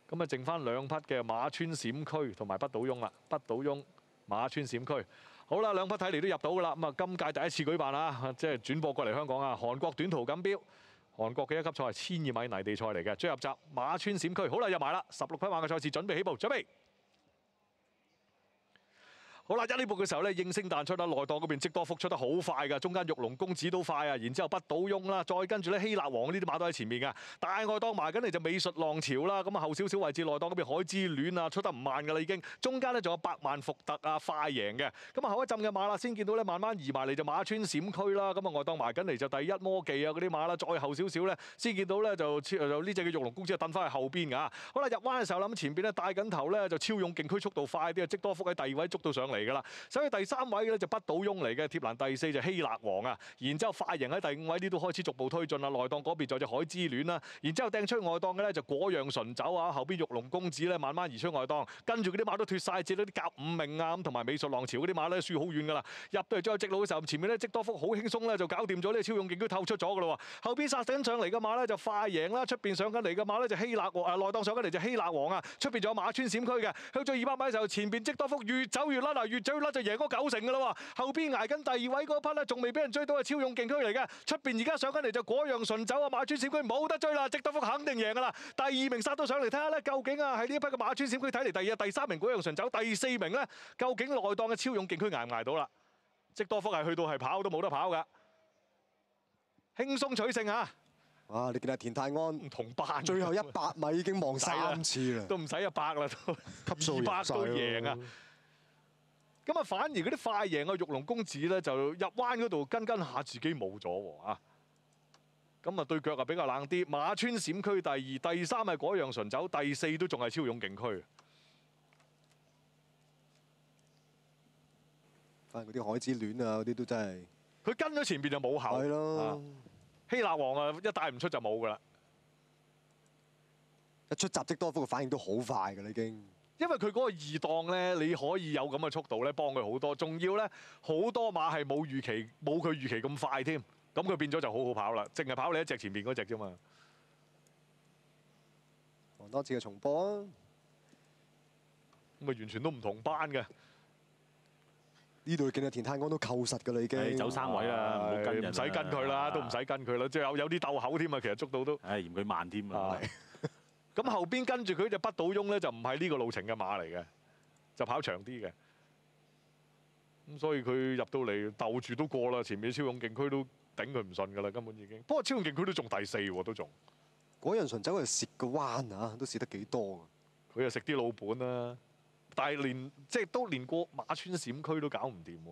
咁啊，剩翻2匹嘅馬村閃區同埋不倒翁啦，不倒翁、馬村閃區。好啦，2匹睇嚟都入到噶啦。咁啊，今屆第一次舉辦啊，即係轉播過嚟香港啊，韓國短途錦標，韓國嘅一級賽係1200米泥地賽嚟嘅，最入閘馬村閃區。好啦，入埋啦，16匹馬嘅賽事準備起步，準備。好啦，呢步嘅時候咧，應聲彈出啦，內檔嗰邊積多福出得好快㗎，中間玉龍公子都快啊，然之後不倒翁啦，再跟住咧希臘王呢啲馬都喺前面㗎，大外檔埋緊嚟就美術浪潮啦，咁啊後少少位置內檔嗰邊海之戀啊出得唔慢㗎啦已經，中間咧仲有百萬伏特啊快贏嘅，咁啊後一陣嘅馬啦，先見到咧慢慢移埋嚟就馬村閃區啦，咁啊外檔埋緊嚟就第一魔技啊嗰啲馬啦，再後少少咧先見到咧就呢隻嘅玉龍公子啊蹬翻去後邊㗎，好啦入彎嘅時候啦，咁前邊咧帶緊頭咧就超勇勁區速度快啲啊，積多福喺第2位捉到上嚟㗎啦，所以第3位嘅咧就不倒翁嚟嘅，貼欄第4就希臘王啊，然之後快贏喺第5位呢都開始逐步推進啦，內檔嗰邊就隻海之戀啦，然之後掟出外檔嘅咧就果樣純走啊，後邊玉龍公子咧慢慢移出外檔，跟住嗰啲馬都脫晒節啦，啲甲5命啊咁同埋美術浪潮嗰啲馬咧輸好遠㗎啦，入到嚟最後直路嘅時候，前面咧積多福好輕鬆咧就搞掂咗呢個超勇勁區透出咗㗎啦喎，後邊殺緊上嚟嘅馬咧就快贏啦，出邊上緊嚟嘅馬咧就希臘王內檔上緊嚟就希臘王啊，出邊仲有馬村閃區嘅，去到200米嘅時候，前邊積多福越走越甩啊，越走越甩就贏嗰9成㗎啦喎，後邊捱緊第2位嗰匹咧仲未俾人追到係超勇勁區嚟嘅，出邊而家上緊嚟就果樣純走啊，馬村閃區冇得追啦，積多福肯定贏㗎啦，第2名殺到上嚟睇下咧，究竟啊係呢一匹嘅馬村閃區睇嚟第2、第3名果樣純走，第4名咧究竟內檔嘅超勇勁區捱唔捱到啦？積多福係去到係跑都冇得跑㗎，輕鬆取勝啊！哇！你見阿田泰安唔同班，最後100米已經望3次啦，都唔使100啦，都級數200都贏啊！咁啊，反而嗰啲快贏嘅玉龍公子咧，就入彎嗰度跟下自己冇咗喎啊！咁啊對腳啊比較冷啲，馬村閃區第2、第3係果樣純走，第4都仲係超勇勁區。反正嗰啲海之戀啊，嗰啲都真係佢跟咗前邊就冇後。係咯，希臘王啊一帶唔出就冇㗎啦。一出閘積多福嘅反應都好快㗎啦已經。因為佢嗰個2檔咧，你可以有咁嘅速度咧，幫佢好多。仲要咧，好多馬係冇佢預期咁快添。咁佢變咗就好好跑啦，淨係跑你一隻前面嗰隻啫嘛。望多次嘅重播啊！咁啊完全都唔同班嘅。呢度見到田泰安都扣實㗎啦已經。走3位啦，唔好跟人。唔使跟佢啦，都唔使跟佢啦，即係有啲鬥口添啊！其實捉到都。嫌佢慢添啊！咁後邊跟住佢隻不倒翁咧，就唔係呢個路程嘅馬嚟嘅，就跑長啲嘅。咁所以佢入到嚟鬥住都過啦，前面超勇勁區都頂佢唔順㗎啦，根本已經。不過超勇勁區都仲第4喎，都仲。果樣純走喺度蝕個彎啊，都蝕得幾多啊！佢又食啲老本啦，但係都連過馬村閃區都搞唔掂喎。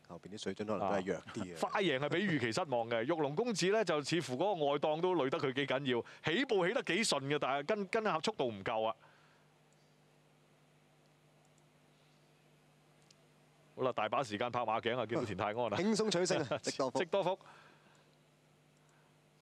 後邊啲水準可能都係弱啲嘅。快贏係比預期失望嘅，玉龍公子咧就似乎嗰個外檔都累得佢幾緊要，起步起得幾順嘅，但係跟下速度唔夠啊。好啦，大把時間拍馬頸啊，見到田泰安啦，輕鬆取勝啊，積多福。